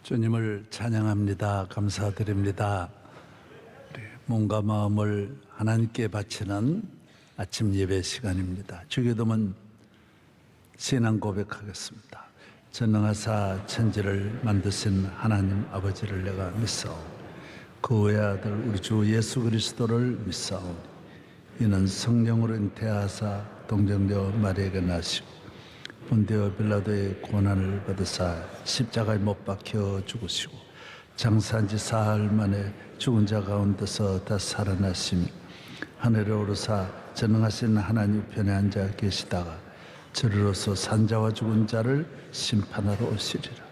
주님을 찬양합니다. 감사드립니다. 몸과 마음을 하나님께 바치는 아침 예배 시간입니다. 주기도문 신앙 고백하겠습니다. 전능하사 천지를 만드신 하나님 아버지를 내가 믿사오니 그 외아들 우리 주 예수 그리스도를 믿사오니 이는 성령으로 잉태하사 동정녀 마리아에게 나시고 본디오 빌라도의 고난을 받으사 십자가에 못 박혀 죽으시고 장사한 지 사흘 만에 죽은 자 가운데서 다 살아나시며 하늘에 오르사 전능하신 하나님 편에 앉아 계시다가 저리로서 산자와 죽은 자를 심판하러 오시리라.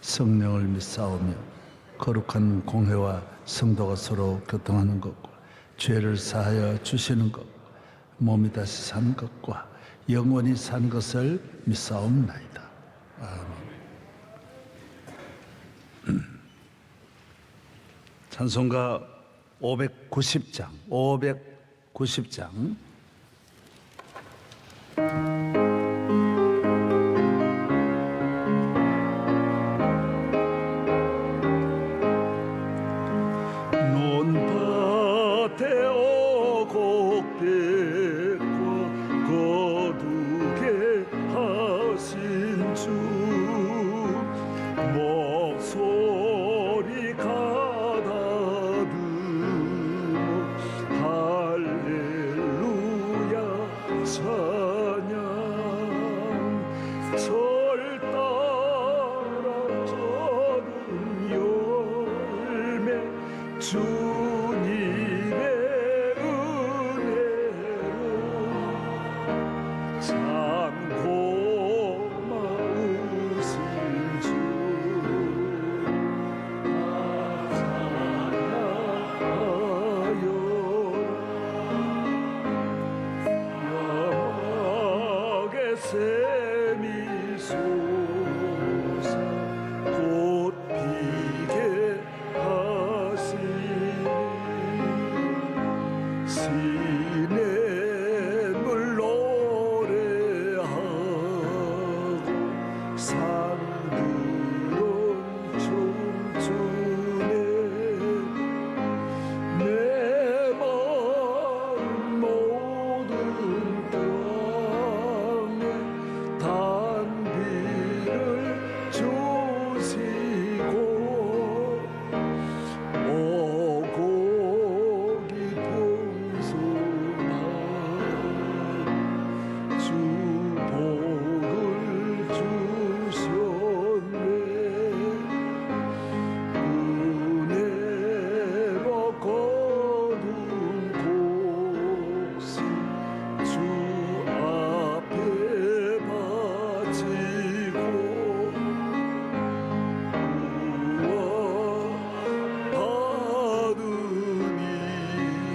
성령을 믿사오며 거룩한 공회와 성도가 서로 교통하는 것과 죄를 사하여 주시는 것과 몸이 다시 사는 것과 영원히 사는 것을 믿사옵나이다. 아멘. 찬송가 590장 논밭에 오곡백과 거두게 하신 주 목소리 가다듬어 할렐루야 찬양 절 따라 저는 열매 주님의 은혜로 참 고마우신 주 찬양하여 야막의 샘이 솟아 곧 피게 하시니 시냇 물 노래하고 산들은 춤추네 내 마음 모든 땅에 단비를 주시고 오곡이 풍성한 주 복을 주셨네 은혜로 거둔 곡식 주 앞에 바치고 받은 이는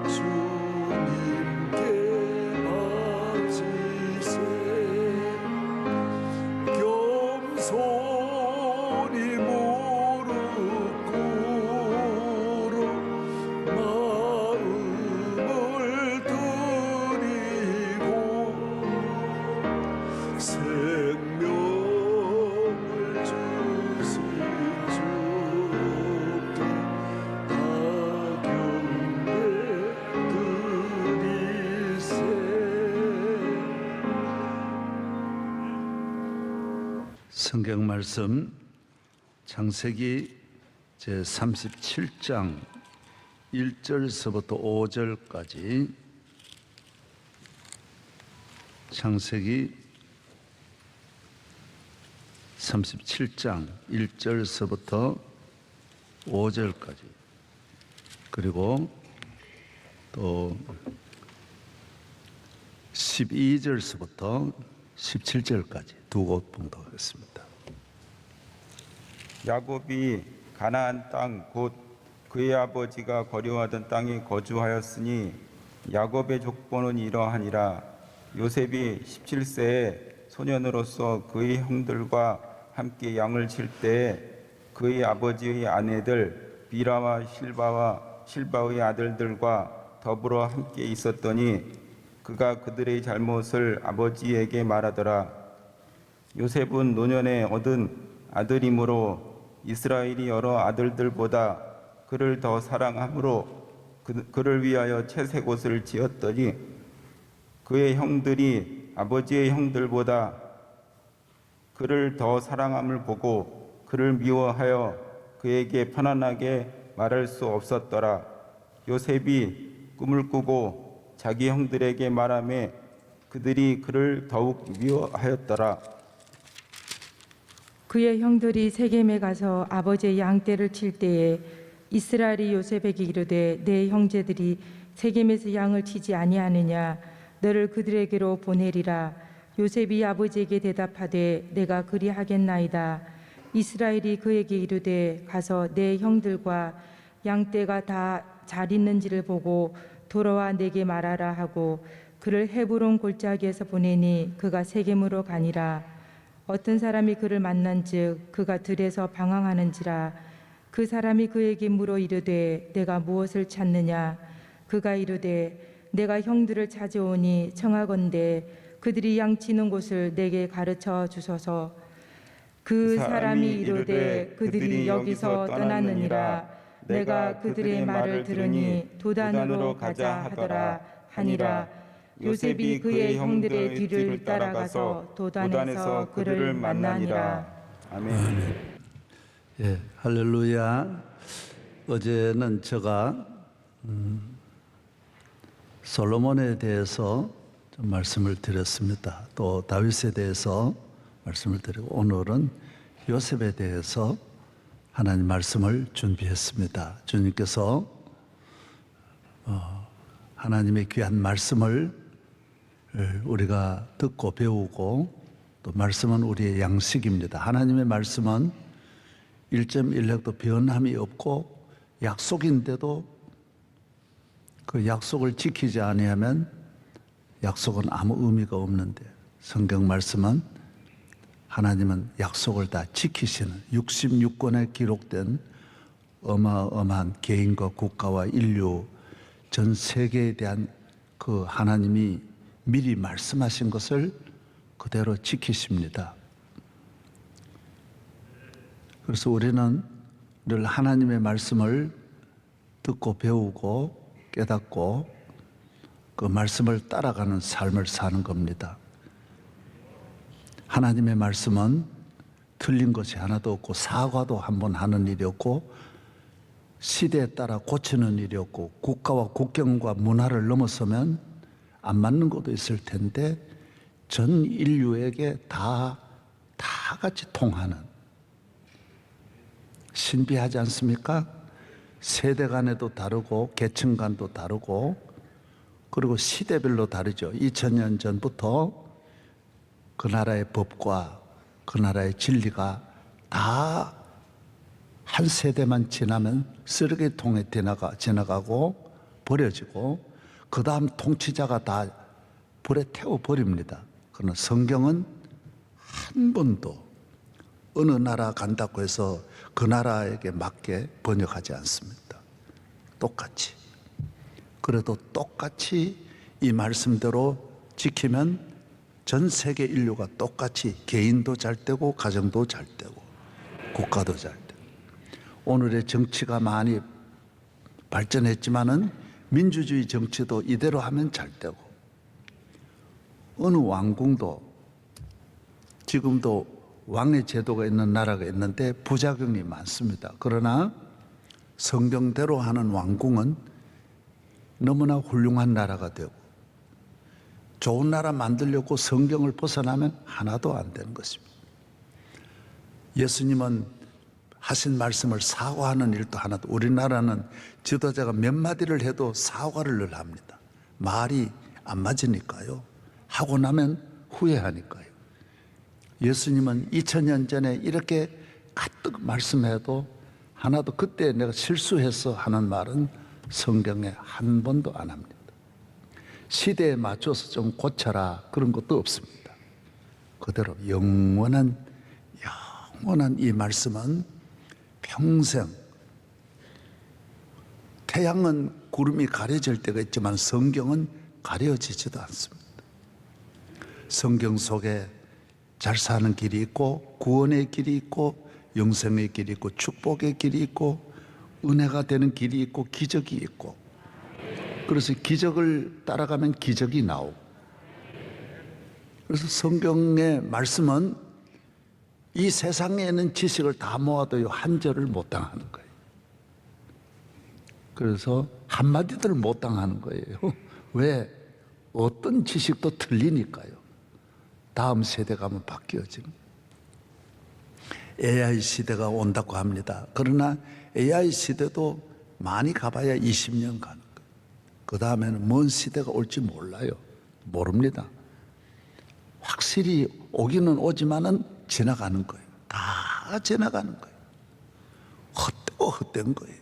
주님께 바치세 겸손히 무릎 꿇어 마음을 드리고 생명을 주신 주께 다 경배 드리세. 성경 말씀 창세기 제37장 1절서부터 5절까지 창세기 37장 1절서부터 5절까지 그리고 또 12절서부터 17절까지 두 곳 봉독하겠습니다. 야곱이 가나안 땅 곧 그의 아버지가 거류하던 땅에 거주하였으니 야곱의 족보는 이러하니라. 요셉이 17세에 소년으로서 그의 형들과 함께 양을 칠 때에 그의 아버지의 아내들 비라와 실바의 아들들과 더불어 함께 있었더니 그가 그들의 잘못을 아버지에게 말하더라. 요셉은 노년에 얻은 아들이므로 이스라엘이 여러 아들들보다 그를 더 사랑함으로 그를 위하여 채색 옷을 지었더니 그의 형들이 아버지의 형들보다 그를 더 사랑함을 보고 그를 미워하여 그에게 편안하게 말할 수 없었더라. 요셉이 꿈을 꾸고 자기 형들에게 말하며 그들이 그를 더욱 미워하였더라. 그의 형들이 세겜에 가서 아버지의 양떼를 칠 때에 이스라엘이 요셉에게 이르되 내 형제들이 세겜에서 양을 치지 아니하느냐 너를 그들에게로 보내리라. 요셉이 아버지에게 대답하되 내가 그리하겠나이다. 이스라엘이 그에게 이르되 가서 내 형들과 양떼가 다 잘 있는지를 보고 돌아와 내게 말하라 하고 그를 헤브론 골짜기에서 보내니 그가 세겜으로 가니라. 어떤 사람이 그를 만난즉 그가 들에서 방황하는지라. 그 사람이 그에게 물어 이르되 내가 무엇을 찾느냐. 그가 이르되 내가 형들을 찾아오니 청하건대 그들이 양치는 곳을 내게 가르쳐 주소서. 그 사람이 이르되 그들이 여기서 떠났느니라. 내가 그들의 말을 들으니 도단으로 가자 하더라 하니라. 요셉이 그의 형들의 뒤를 따라가서 도단에서 그를 만나니라. 아멘. 예, 할렐루야. 어제는 제가 솔로몬에 대해서 좀 말씀을 드렸습니다. 또 다윗에 대해서 말씀을 드리고 오늘은 요셉에 대해서 하나님 말씀을 준비했습니다. 주님께서 하나님의 귀한 말씀을 우리가 듣고 배우고 또 말씀은 우리의 양식입니다. 하나님의 말씀은 1.1획도 변함이 없고 약속인데도 그 약속을 지키지 아니하면 약속은 아무 의미가 없는데 성경 말씀은 하나님은 약속을 다 지키시는 66권에 기록된 어마어마한 개인과 국가와 인류 전 세계에 대한 그 하나님이 미리 말씀하신 것을 그대로 지키십니다. 그래서 우리는 늘 하나님의 말씀을 듣고 배우고 깨닫고 그 말씀을 따라가는 삶을 사는 겁니다. 하나님의 말씀은 틀린 것이 하나도 없고 사과도 한번 하는 일이 없고 시대에 따라 고치는 일이 없고 국가와 국경과 문화를 넘어서면 안 맞는 것도 있을 텐데 전 인류에게 다 같이 통하는 신비하지 않습니까? 세대 간에도 다르고 계층 간도 다르고 그리고 시대별로 다르죠. 2000년 전부터 그 나라의 법과 그 나라의 진리가 다 한 세대만 지나면 쓰레기통에 지나가고 버려지고 그 다음 통치자가 다 불에 태워버립니다. 그러나 성경은 한 번도 어느 나라 간다고 해서 그 나라에게 맞게 번역하지 않습니다. 똑같이. 그래도 똑같이 이 말씀대로 지키면 전 세계 인류가 똑같이 개인도 잘 되고 가정도 잘 되고 국가도 잘 되고 오늘의 정치가 많이 발전했지만은 민주주의 정치도 이대로 하면 잘 되고 어느 왕궁도 지금도 왕의 제도가 있는 나라가 있는데 부작용이 많습니다. 그러나 성경대로 하는 왕궁은 너무나 훌륭한 나라가 되고 좋은 나라 만들려고 성경을 벗어나면 하나도 안 되는 것입니다. 예수님은 하신 말씀을 사과하는 일도 하나도 우리나라는 지도자가 몇 마디를 해도 사과를 늘 합니다. 말이 안 맞으니까요. 하고 나면 후회하니까요. 예수님은 2000년 전에 이렇게 가득 말씀해도 하나도 그때 내가 실수해서 하는 말은 성경에 한 번도 안 합니다. 시대에 맞춰서 좀 고쳐라 그런 것도 없습니다. 그대로 영원한 이 말씀은 평생 태양은 구름이 가려질 때가 있지만 성경은 가려지지도 않습니다. 성경 속에 잘 사는 길이 있고 구원의 길이 있고 영생의 길이 있고 축복의 길이 있고 은혜가 되는 길이 있고 기적이 있고, 그래서 기적을 따라가면 기적이 나오고, 그래서 성경의 말씀은 이 세상에 있는 지식을 다 모아도요 한 절을 못 당하는 거예요. 그래서 한마디들 못 당하는 거예요. 왜? 어떤 지식도 틀리니까요. 다음 세대 가면 바뀌어지는 거예요. AI 시대가 온다고 합니다. 그러나 AI 시대도 많이 가봐야 20년 가는 거예요. 그 다음에는 먼 시대가 올지 몰라요. 모릅니다. 확실히 오기는 오지만은 지나가는 거예요. 다 지나가는 거예요. 헛된 거예요.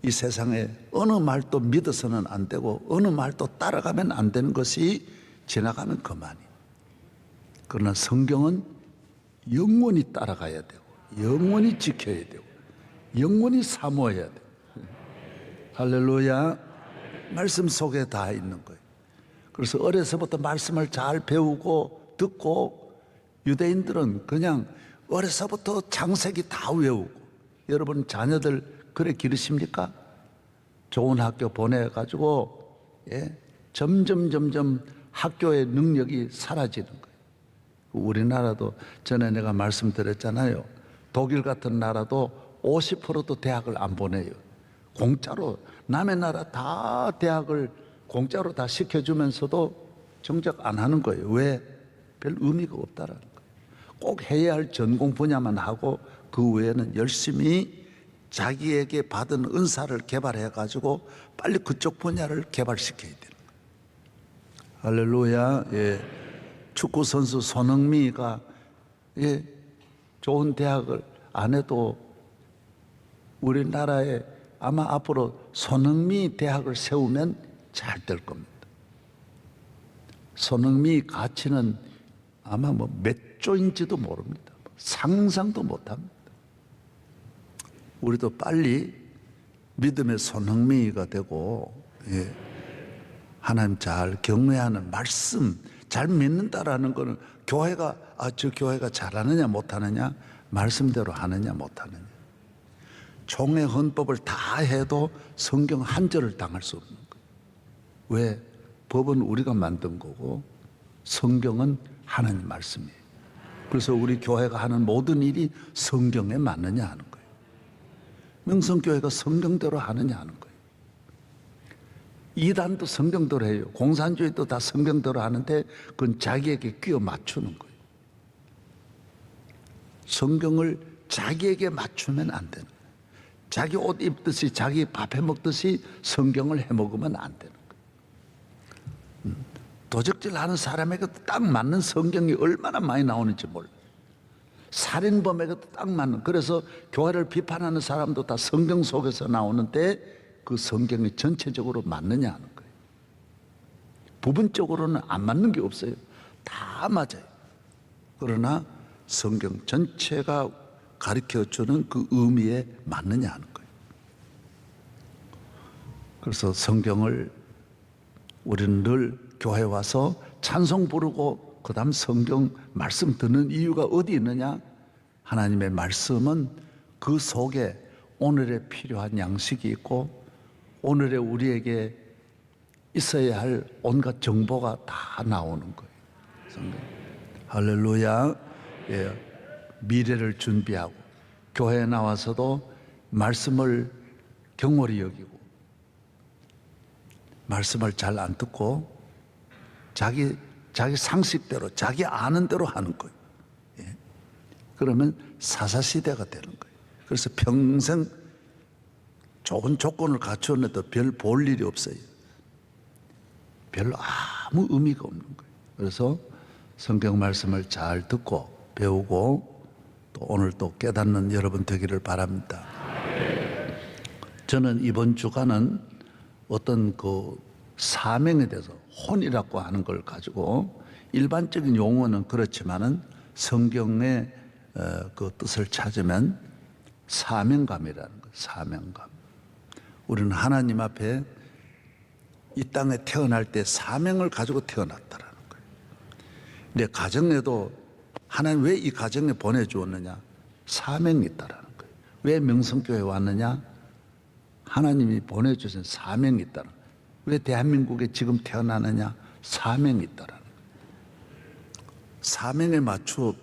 이 세상에 어느 말도 믿어서는 안 되고 어느 말도 따라가면 안 되는 것이 지나가면 그만이에요. 그러나 성경은 영원히 따라가야 되고 영원히 지켜야 되고 영원히 사모해야 돼요. 할렐루야. 말씀 속에 다 있는 거예요. 그래서 어려서부터 말씀을 잘 배우고 듣고, 유대인들은 그냥 어려서부터 창세기 다 외우고, 여러분 자녀들 그래 기르십니까? 좋은 학교 보내가지고 점점 학교의 능력이 사라지는 거예요. 우리나라도 전에 내가 말씀드렸잖아요. 독일 같은 나라도 50%도 대학을 안 보내요. 공짜로. 남의 나라 다 대학을 공짜로 다 시켜주면서도 정작 안 하는 거예요. 왜? 별 의미가 없다라는 거예요. 꼭 해야 할 전공 분야만 하고 그 외에는 열심히 자기에게 받은 은사를 개발해 가지고 빨리 그쪽 분야를 개발시켜야 되는 거예요. 할렐루야. 예. 축구 선수 손흥민이가 좋은 대학을 안 해도 우리나라에 아마 앞으로 손흥민 대학을 세우면 잘 될 겁니다. 손흥민 가치는 아마 몇 조인지도 모릅니다. 상상도 못합니다. 우리도 빨리 믿음의 손흥민이가 되고 하나님 잘 경외하는 말씀 잘 믿는다라는 것은 교회가 저 교회가 잘하느냐 못하느냐, 말씀대로 하느냐 못하느냐. 종의 헌법을 다 해도 성경 한 절을 당할 수 없는 거예요. 왜? 법은 우리가 만든 거고 성경은 하나님 말씀이에요. 그래서 우리 교회가 하는 모든 일이 성경에 맞느냐 하는 거예요. 명성교회가 성경대로 하느냐 하는 거예요. 이단도 성경대로 해요. 공산주의도 다 성경대로 하는데 그건 자기에게 끼워 맞추는 거예요. 성경을 자기에게 맞추면 안 되는 거예요. 자기 옷 입듯이 자기 밥 해먹듯이 성경을 해먹으면 안 되는 거예요. 도적질 하는 사람에게도 딱 맞는 성경이 얼마나 많이 나오는지 몰라요. 살인범에게도 딱 맞는. 그래서 교회를 비판하는 사람도 다 성경 속에서 나오는데 그 성경이 전체적으로 맞느냐 하는 거예요. 부분적으로는 안 맞는 게 없어요. 다 맞아요. 그러나 성경 전체가 가르쳐주는 그 의미에 맞느냐 하는 거예요. 그래서 성경을 우리는 늘 교회 와서 찬송 부르고 그 다음 성경 말씀 듣는 이유가 어디 있느냐? 하나님의 말씀은 그 속에 오늘에 필요한 양식이 있고 오늘에 우리에게 있어야 할 온갖 정보가 다 나오는 거예요. 성경. 할렐루야. 예. 미래를 준비하고 교회에 나와서도 말씀을 경홀히 여기고 말씀을 잘 안 듣고 자기 상식대로 자기 아는 대로 하는 거예요. 예. 그러면 사사시대가 되는 거예요. 그래서 평생 좋은 조건을 갖추었는데도 별 볼 일이 없어요. 별로 아무 의미가 없는 거예요. 그래서 성경 말씀을 잘 듣고 배우고 또 오늘 또 깨닫는 여러분 되기를 바랍니다. 저는 이번 주간은 어떤 그 사명에 대해서 혼이라고 하는 걸 가지고 일반적인 용어는 그렇지만은 성경의 그 뜻을 찾으면 사명감이라는 거예요. 사명감. 우리는 하나님 앞에 이 땅에 태어날 때 사명을 가지고 태어났다라는 거예요. 내 가정에도 하나님 왜 이 가정에 보내주었느냐? 사명이 있다라는 거예요. 왜 명성교회에 왔느냐? 하나님이 보내주신 사명이 있다는 거예요. 왜 대한민국에 지금 태어나느냐? 사명이 있다라는 거예요. 사명에 맞춰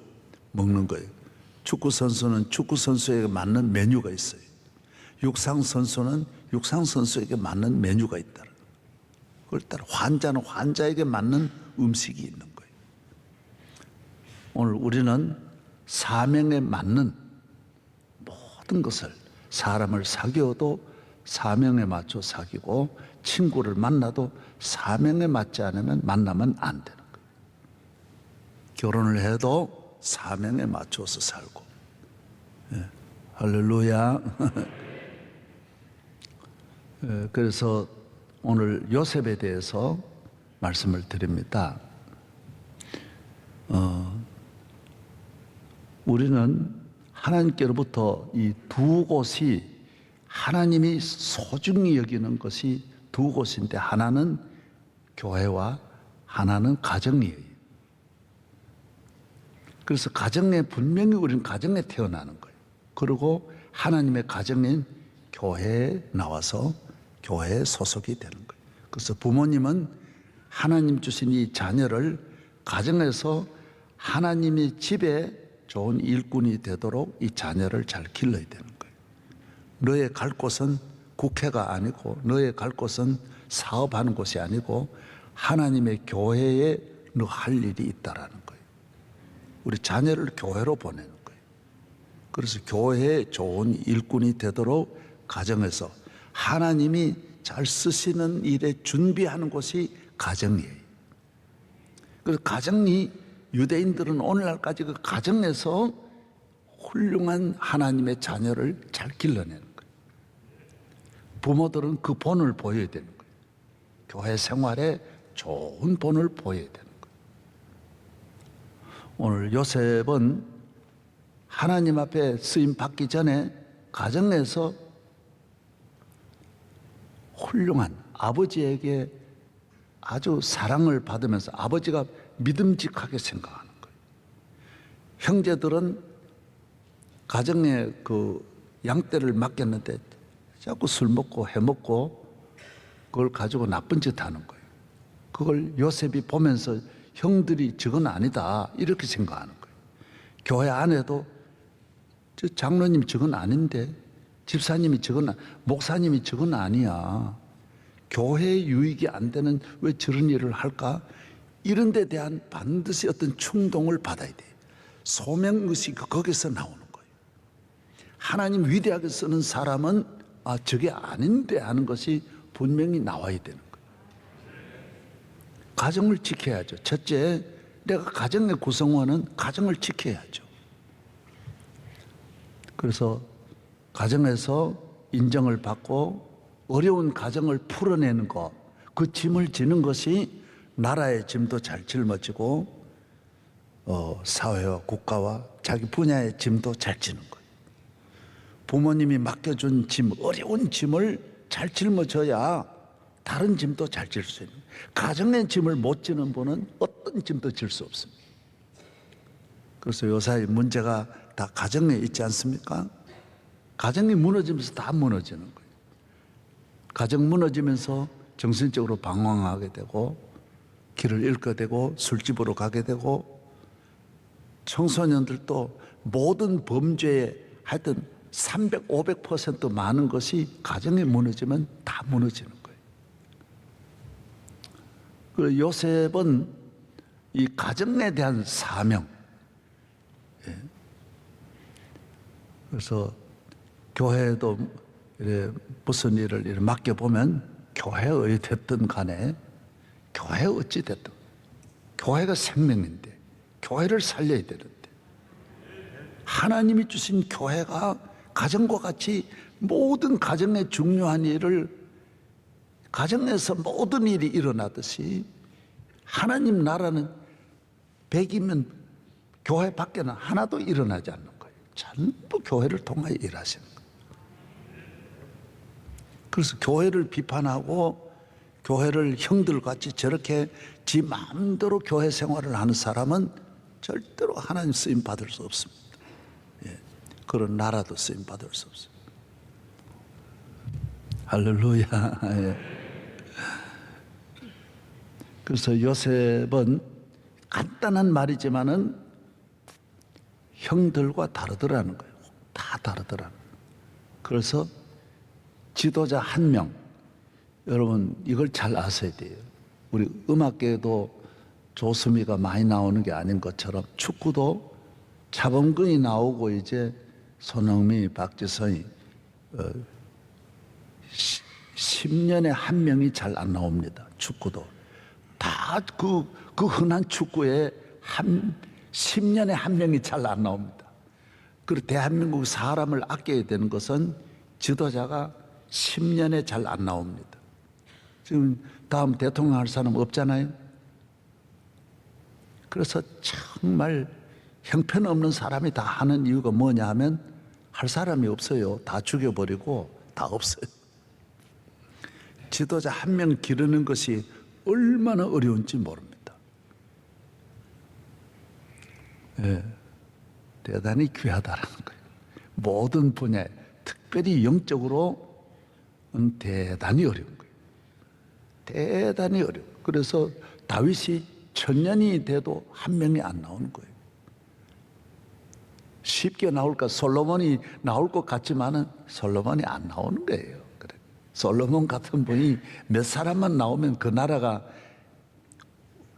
먹는 거예요. 축구 선수는 축구 선수에게 맞는 메뉴가 있어요. 육상 선수는 육상 선수에게 맞는 메뉴가 있다. 그걸 따라 환자는 환자에게 맞는 음식이 있는 거예요. 오늘 우리는 사명에 맞는 모든 것을 사람을 사귀어도 사명에 맞춰 사귀고 친구를 만나도 사명에 맞지 않으면 만나면 안 되는 거예요. 결혼을 해도 사명에 맞춰서 살고. 예, 할렐루야. 예, 그래서 오늘 요셉에 대해서 말씀을 드립니다. 우리는 하나님께로부터 이 두 곳이 하나님이 소중히 여기는 것이 두 곳인데 하나는 교회와 하나는 가정이에요. 그래서 가정에 분명히 우리는 가정에 태어나는 거예요. 그리고 하나님의 가정인 교회에 나와서 교회에 소속이 되는 거예요. 그래서 부모님은 하나님 주신 이 자녀를 가정에서 하나님이 집에 좋은 일꾼이 되도록 이 자녀를 잘 길러야 되는 거예요. 너의 갈 곳은 국회가 아니고 너의 갈 곳은 사업하는 곳이 아니고 하나님의 교회에 너 할 일이 있다라는 거예요. 우리 자녀를 교회로 보내는 거예요. 그래서 교회에 좋은 일꾼이 되도록 가정에서 하나님이 잘 쓰시는 일에 준비하는 곳이 가정이에요. 그래서 가정이 유대인들은 오늘날까지 그 가정에서 훌륭한 하나님의 자녀를 잘 길러내는 거예요. 부모들은 그 본을 보여야 되는 거예요. 교회 생활에 좋은 본을 보여야 되는 거예요. 오늘 요셉은 하나님 앞에 쓰임 받기 전에 가정에서 훌륭한 아버지에게 아주 사랑을 받으면서 아버지가 믿음직하게 생각하는 거예요. 형제들은 가정에 그 양떼를 맡겼는데 자꾸 술 먹고 해먹고 그걸 가지고 나쁜 짓 하는 거예요. 그걸 요셉이 보면서 형들이 저건 아니다 이렇게 생각하는 거예요. 교회 안에도 저 장로님 저건 아닌데 집사님이 저건 목사님이 저건 아니야. 교회에 유익이 안 되는 왜 저런 일을 할까? 이런 데 대한 반드시 어떤 충동을 받아야 돼요. 소명의식이 거기서 나오는 거예요. 하나님 위대하게 쓰는 사람은 저게 아닌데 하는 것이 분명히 나와야 되는 거예요. 가정을 지켜야죠. 첫째, 내가 가정의 구성원은 가정을 지켜야죠. 그래서 가정에서 인정을 받고 어려운 가정을 풀어내는 것, 그 짐을 지는 것이 나라의 짐도 잘 짊어지고 사회와 국가와 자기 분야의 짐도 잘 지는 거예요. 부모님이 맡겨준 짐, 어려운 짐을 잘 짊어져야 다른 짐도 잘 질 수 있는 거예요. 가정의 짐을 못 지는 분은 어떤 짐도 질 수 없습니다. 그래서 요사이 문제가 다 가정에 있지 않습니까? 가정이 무너지면서 다 무너지는 거예요. 가정 무너지면서 정신적으로 방황하게 되고 길을 잃게 되고 술집으로 가게 되고 청소년들도 모든 범죄에 하여튼 300, 500% 많은 것이 가정에 무너지면 다 무너지는 거예요. 그리고 요셉은 이 가정에 대한 사명, 그래서 교회도 무슨 일을 이렇게 맡겨보면 교회에 됐든 간에 교회 어찌 됐든 교회가 생명인데 교회를 살려야 되는데 하나님이 주신 교회가 가정과 같이 모든 가정의 중요한 일을 가정에서 모든 일이 일어나듯이 하나님 나라는 100이면 교회 밖에는 하나도 일어나지 않는 거예요. 전부 교회를 통하여 일하시는 거예요. 그래서 교회를 비판하고 교회를 형들같이 저렇게 지 마음대로 교회 생활을 하는 사람은 절대로 하나님 쓰임 받을 수 없습니다. 예. 그런 나라도 쓰임 받을 수 없습니다. 할렐루야. 예. 그래서 요셉은 간단한 말이지만은 형들과 다르더라는 거예요. 다 다르더라는 거예요. 그래서 지도자 한 명, 여러분 이걸 잘 아셔야 돼요. 우리 음악계에도 조수미가 많이 나오는 게 아닌 것처럼 축구도 차범근이 나오고 이제 손흥민, 박지성이 10년에 한 명이 잘 안 나옵니다. 축구도 다 그 흔한 축구에 10년에 한 명이 잘 안 나옵니다. 그리고 대한민국 사람을 아껴야 되는 것은 지도자가 10년에 잘 안 나옵니다. 지금 다음 대통령 할 사람 없잖아요. 그래서 정말 형편없는 사람이 다 하는 이유가 뭐냐 하면 할 사람이 없어요. 다 죽여버리고 다 없어요. 지도자 한 명 기르는 것이 얼마나 어려운지 모릅니다. 예, 대단히 귀하다는 거예요. 모든 분야에 특별히 영적으로 대단히 어려운 거예요. 대단히 어려워. 그래서 다윗이 1000년이 돼도 한 명이 안 나오는 거예요. 쉽게 나올까? 솔로몬이 나올 것 같지만은 솔로몬이 안 나오는 거예요. 그래. 솔로몬 같은 분이 몇 사람만 나오면 그 나라가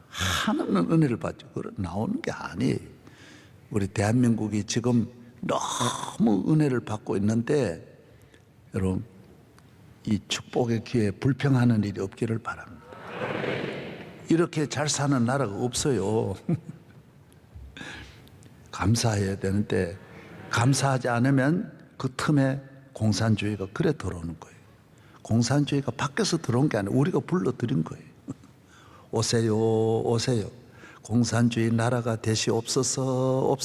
하나는 은혜를 받죠. 그래 나오는 게 아니에요. 우리 대한민국이 지금 너무 은혜를 받고 있는데 여러분 이 축복의 기회에 불평하는 일이 없기를 바랍니다. 이렇게 잘 사는 나라가 없어요. 감사해야 되는데 감사하지 않으면 그 틈에 공산주의가 그래 들어오는 거예요. 공산주의가 밖에서 들어온 게 아니라 우리가 불러들인 거예요. 오세요 오세요. 공산주의 나라가 되시옵소서.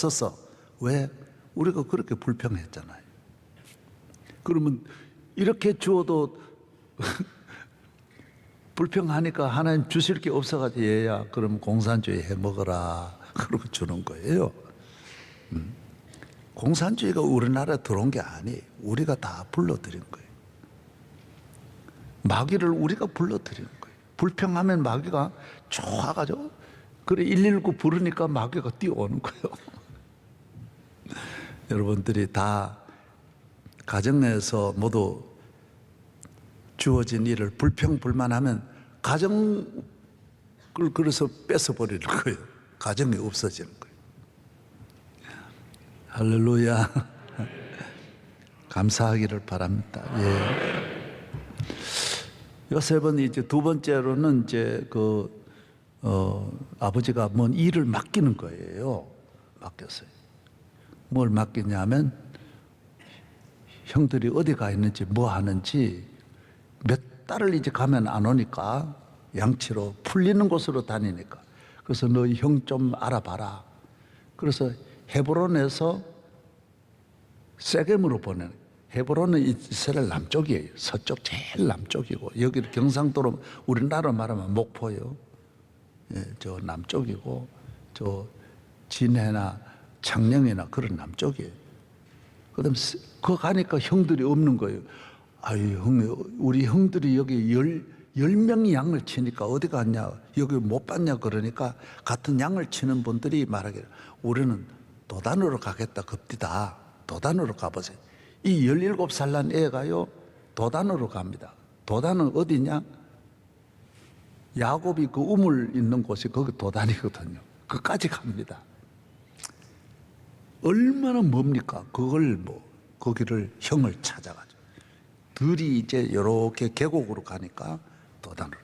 왜? 우리가 그렇게 불평했잖아요. 그러면 이렇게 주어도 불평하니까 하나님 주실 게 없어가지고 얘야 그럼 공산주의 해먹어라 그러고 주는 거예요. 공산주의가 우리나라에 들어온 게 아니에요. 우리가 다 불러들인 거예요. 마귀를 우리가 불러들인 거예요. 불평하면 마귀가 좋아가지고 그래 119 부르니까 마귀가 뛰어오는 거예요. 여러분들이 다 가정에서 모두 주어진 일을 불평불만하면 가정을 그래서 뺏어버리는 거예요. 가정이 없어지는 거예요. 할렐루야. 감사하기를 바랍니다. 예. 요셉은 이제 두 번째로는 이제 아버지가 뭔 일을 맡기는 거예요. 맡겼어요. 뭘 맡기냐면 형들이 어디 가 있는지 뭐 하는지 몇 달을 이제 가면 안 오니까 양치로 풀리는 곳으로 다니니까 그래서 너 형 좀 알아봐라. 그래서 헤브론에서 세겜으로 보내는. 헤브론은 이스라엘 남쪽이에요. 서쪽 제일 남쪽이고 여기 경상도로 우리나라 말하면 목포요. 예, 저 남쪽이고 저 진해나 창녕이나 그런 남쪽이에요. 그다음 그 가니까 형들이 없는 거예요. 아유 형, 우리 형들이 여기 10명이 양을 치니까 어디 갔냐 여기 못 봤냐 그러니까 같은 양을 치는 분들이 말하기를 우리는 도단으로 가겠다 급디다. 도단으로 가보세요. 이 17살 난 애가요 도단으로 갑니다. 도단은 어디냐? 야곱이 그 우물 있는 곳이 거기 도단이거든요. 그까지 갑니다. 얼마나 멉니까? 그걸 거기를 형을 찾아가지고 들이 이제 이렇게 계곡으로 가니까 도단으로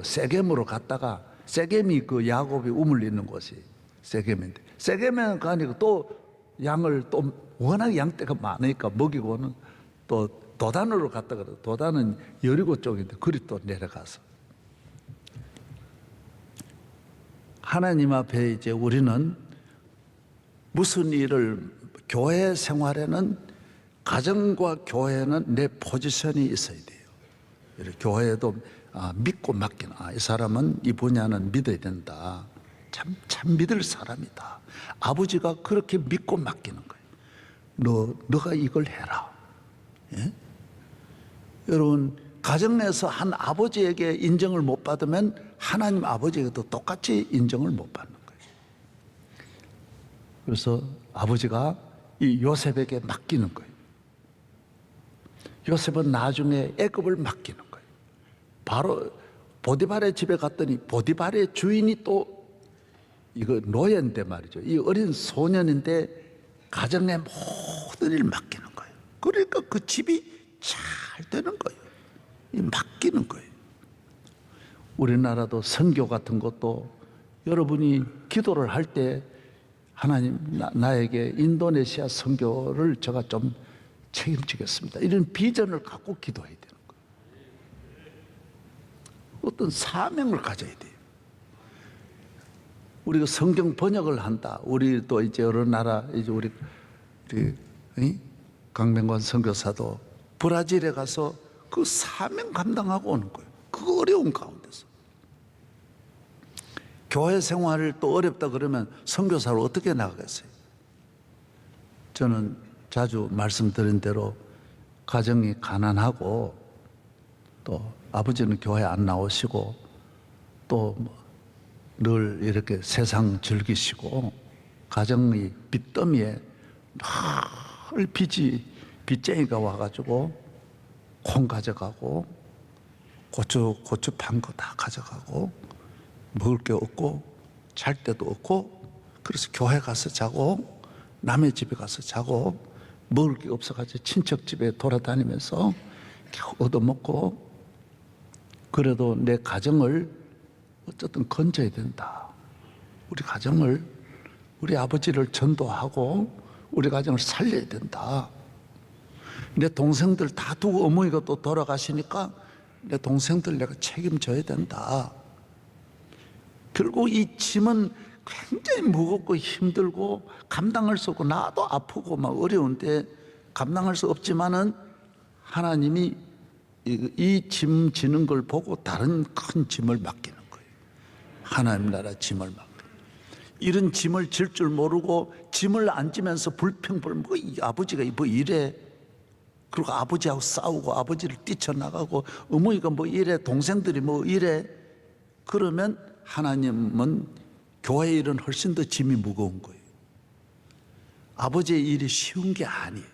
세겜으로 갔다가 세겜이 그 야곱이 우물 있는 곳이 세겜인데 세겜에 가니까 또 양을 또 워낙 양떼가 많으니까 먹이고는 또 도단으로 갔다 그래. 도단은 여리고 쪽인데 그리 또 내려가서 하나님 앞에 이제 우리는 무슨 일을 교회 생활에는 가정과 교회는 내 포지션이 있어야 돼요. 교회도 믿고 맡기는, 이 사람은 이 분야는 믿어야 된다. 참 믿을 사람이다. 아버지가 그렇게 믿고 맡기는 거예요. 너가 이걸 해라. 예? 여러분, 가정 내에서 한 아버지에게 인정을 못 받으면 하나님 아버지에게도 똑같이 인정을 못 받는 거예요. 그래서 아버지가 이 요셉에게 맡기는 거예요. 요셉은 나중에 애굽을 맡기는 거예요. 바로 보디발의 집에 갔더니 보디발의 주인이 또 이거 노예인데 말이죠. 이 어린 소년인데 가정의 모든 일을 맡기는 거예요. 그러니까 그 집이 잘 되는 거예요. 이 맡기는 거예요. 우리나라도 선교 같은 것도 여러분이 기도를 할 때 하나님 나에게 인도네시아 선교를 제가 좀 책임지겠습니다. 이런 비전을 갖고 기도해야 되는 거예요. 어떤 사명을 가져야 돼요. 우리가 성경 번역을 한다. 우리 또 이제 여러 나라 이제 우리 강명관 선교사도 브라질에 가서 그 사명 감당하고 오는 거예요. 그 어려운 가운데서. 교회 생활을 또 어렵다 그러면 선교사로 어떻게 나가겠어요? 저는 자주 말씀드린 대로 가정이 가난하고 또 아버지는 교회 안 나오시고 또 늘 이렇게 세상 즐기시고 가정의 빚더미에 늘 빚쟁이가 와가지고 콩 가져가고 고추 판 거 다 가져가고 먹을 게 없고 잘 데도 없고 그래서 교회 가서 자고 남의 집에 가서 자고 먹을 게 없어가지고 친척 집에 돌아다니면서 얻어먹고 그래도 내 가정을 어쨌든 건져야 된다. 우리 가정을 우리 아버지를 전도하고 우리 가정을 살려야 된다. 내 동생들 다 두고 어머니가 또 돌아가시니까 내 동생들 내가 책임져야 된다. 결국 이 짐은 굉장히 무겁고 힘들고 감당할 수 없고 나도 아프고 막 어려운데 감당할 수 없지만은 하나님이 이 짐 지는 걸 보고 다른 큰 짐을 맡기는 거예요. 하나님 나라 짐을 맡기는 거예요. 이런 짐을 질 줄 모르고 짐을 안 지면서 불평불 아버지가 뭐 이래 그리고 아버지하고 싸우고 아버지를 뛰쳐나가고 어머니가 뭐 이래 동생들이 뭐 이래 그러면 하나님은 교회 일은 훨씬 더 짐이 무거운 거예요. 아버지의 일이 쉬운 게 아니에요.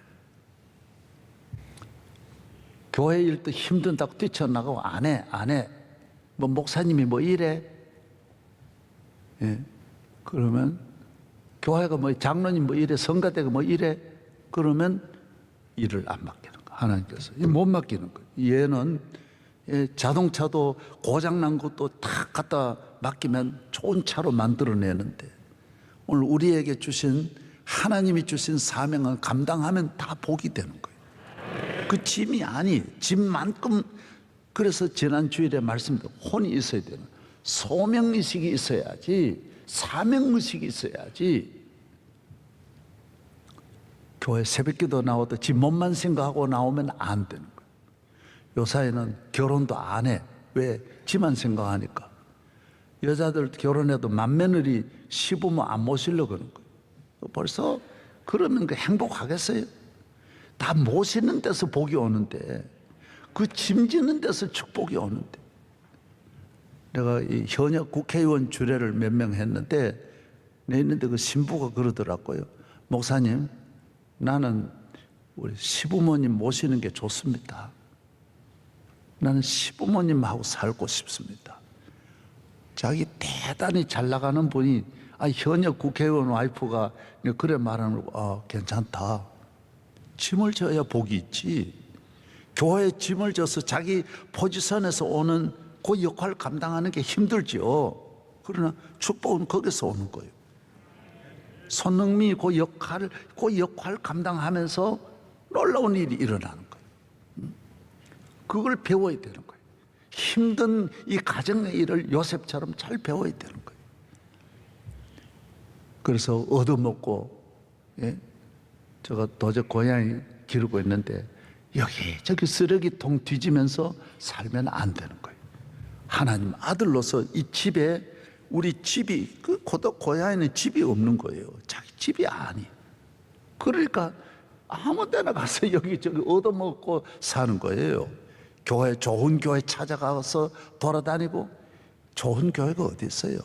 교회 일도 힘든다고 뛰쳐나가고 안 해. 뭐 목사님이 뭐 이래. 예. 그러면 교회가 뭐 장로님 뭐 이래 성가대가 뭐 이래. 그러면 일을 안 맡기는 거예요. 하나님께서 못 맡기는 거예요. 얘는 자동차도 고장난 것도 탁 갖다 맡기면 좋은 차로 만들어내는데 오늘 우리에게 주신 하나님이 주신 사명을 감당하면 다 복이 되는 거예요. 그 짐이 아니 짐만큼. 그래서 지난 주일에 말씀드린 혼이 있어야 되는 소명의식이 있어야지 사명의식이 있어야지. 교회 새벽기도 나와도 지 몸만 생각하고 나오면 안 되는 거예요. 요사이는 결혼도 안 해. 왜? 지만 생각하니까. 여자들 결혼해도 맏며느리 시부모 안 모시려고 그러는 거예요. 벌써 그러면 행복하겠어요? 다 모시는 데서 복이 오는데 그 짐지는 데서 축복이 오는데 내가 이 현역 국회의원 주례를 몇 명 했는데 있는데 그 신부가 그러더라고요. 목사님 나는 우리 시부모님 모시는 게 좋습니다. 나는 시부모님하고 살고 싶습니다. 자기 대단히 잘 나가는 분이 현역 국회의원 와이프가 그래 말하는 거 괜찮다. 짐을 져야 복이 있지. 교회에 짐을 져서 자기 포지션에서 오는 그 역할을 감당하는 게 힘들죠. 그러나 축복은 거기서 오는 거예요. 손흥민이 그 역할을 감당하면서 놀라운 일이 일어나는 거예요. 그걸 배워야 되는 거예요. 힘든 이 가정의 일을 요셉처럼 잘 배워야 되는 거예요. 그래서 얻어먹고 제가 도적 고양이 기르고 있는데 여기저기 쓰레기통 뒤지면서 살면 안 되는 거예요. 하나님 아들로서 이 집에 우리 집이 그 고향에는 집이 없는 거예요. 자기 집이 아니. 그러니까 아무 데나 가서 여기저기 얻어먹고 사는 거예요. 좋은 교회 찾아가서 돌아다니고 좋은 교회가 어디 있어요?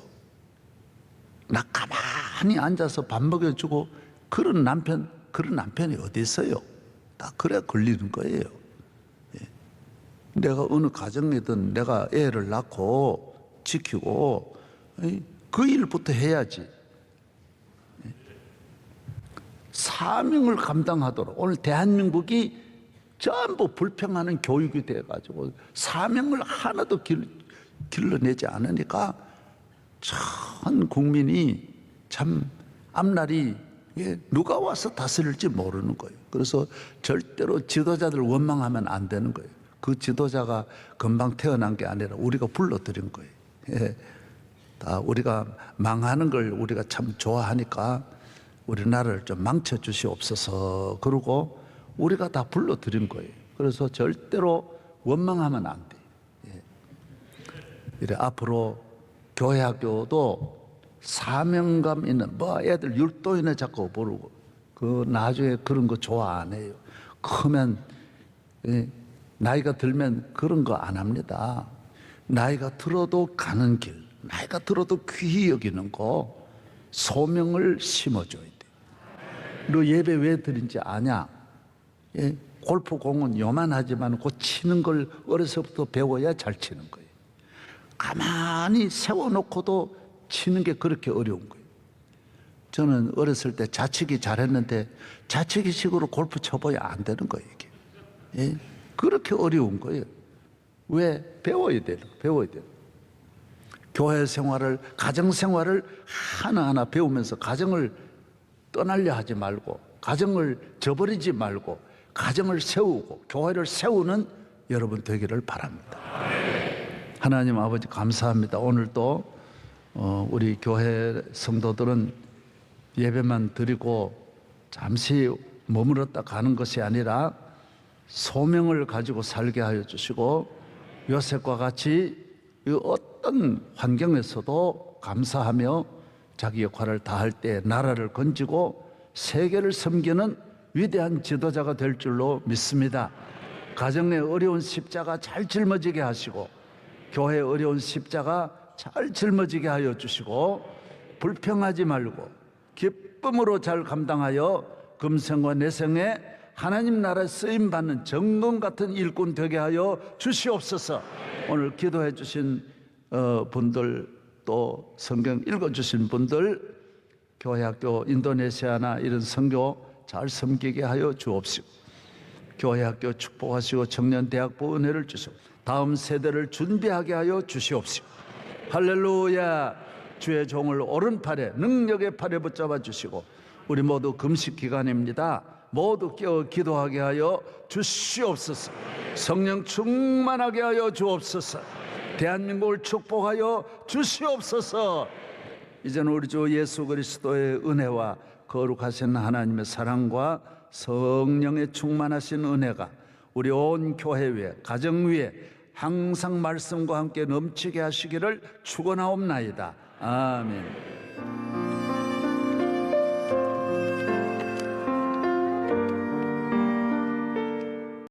나 가만히 앉아서 밥 먹여주고 그런 남편이 어디 있어요? 다 그래 걸리는 거예요. 예. 내가 어느 가정이든 내가 애를 낳고 지키고 그 일부터 해야지. 사명을 감당하도록 오늘 대한민국이 전부 불평하는 교육이 돼가지고 사명을 하나도 길러내지 않으니까 전 국민이 참 앞날이 누가 와서 다스릴지 모르는 거예요. 그래서 절대로 지도자들 원망하면 안 되는 거예요. 그 지도자가 금방 태어난 게 아니라 우리가 불러들인 거예요. 예. 다 우리가 망하는 걸 우리가 참 좋아하니까 우리나라를 좀 망쳐주시옵소서. 그러고 우리가 다 불러들인 거예요. 그래서 절대로 원망하면 안 돼. 예. 이래 앞으로 교회 학교도 사명감 있는 애들 율도인에 자꾸 부르고 그 나중에 그런 거 좋아 안 해요. 크면 나이가 들면 그런 거 안 합니다. 나이가 들어도 가는 길, 나이가 들어도 귀히 여기는 거 소명을 심어줘야 돼. 너 예배 왜 드린지 아냐? 예? 골프공은 요만하지만 그 치는 걸 어려서부터 배워야 잘 치는 거예요. 가만히 세워놓고도 치는 게 그렇게 어려운 거예요. 저는 어렸을 때 자치기 잘했는데 자치기식으로 골프 쳐봐야 안 되는 거예요, 이게. 예? 그렇게 어려운 거예요. 왜? 배워야 돼요. 교회 생활을, 가정 생활을 하나하나 배우면서 가정을 떠나려 하지 말고, 가정을 저버리지 말고, 가정을 세우고, 교회를 세우는 여러분 되기를 바랍니다. 하나님 아버지 감사합니다. 오늘도 우리 교회 성도들은 예배만 드리고 잠시 머물렀다 가는 것이 아니라 소명을 가지고 살게 하여 주시고 요셉과 같이 어떤 환경에서도 감사하며 자기 역할을 다할 때 나라를 건지고 세계를 섬기는 위대한 지도자가 될 줄로 믿습니다. 가정의 어려운 십자가 잘 짊어지게 하시고 교회의 어려운 십자가 잘 짊어지게 하여 주시고 불평하지 말고 기쁨으로 잘 감당하여 금생과 내생에 하나님 나라에 쓰임받는 정금 같은 일꾼 되게 하여 주시옵소서. 오늘 기도해 주신 분들 또 성경 읽어주신 분들 교회학교 인도네시아나 이런 선교 잘 섬기게 하여 주옵시고 교회학교 축복하시고 청년대학부 은혜를 주시고 다음 세대를 준비하게 하여 주시옵시고 할렐루야. 주의 종을 오른팔에 능력의 팔에 붙잡아 주시고 우리 모두 금식 기간입니다. 모두 깨어 기도하게 하여 주시옵소서. 성령 충만하게 하여 주옵소서. 대한민국을 축복하여 주시옵소서. 이제는 우리 주 예수 그리스도의 은혜와 거룩하신 하나님의 사랑과 성령의 충만하신 은혜가 우리 온 교회 위에 가정 위에 항상 말씀과 함께 넘치게 하시기를 축원하옵나이다. 아멘.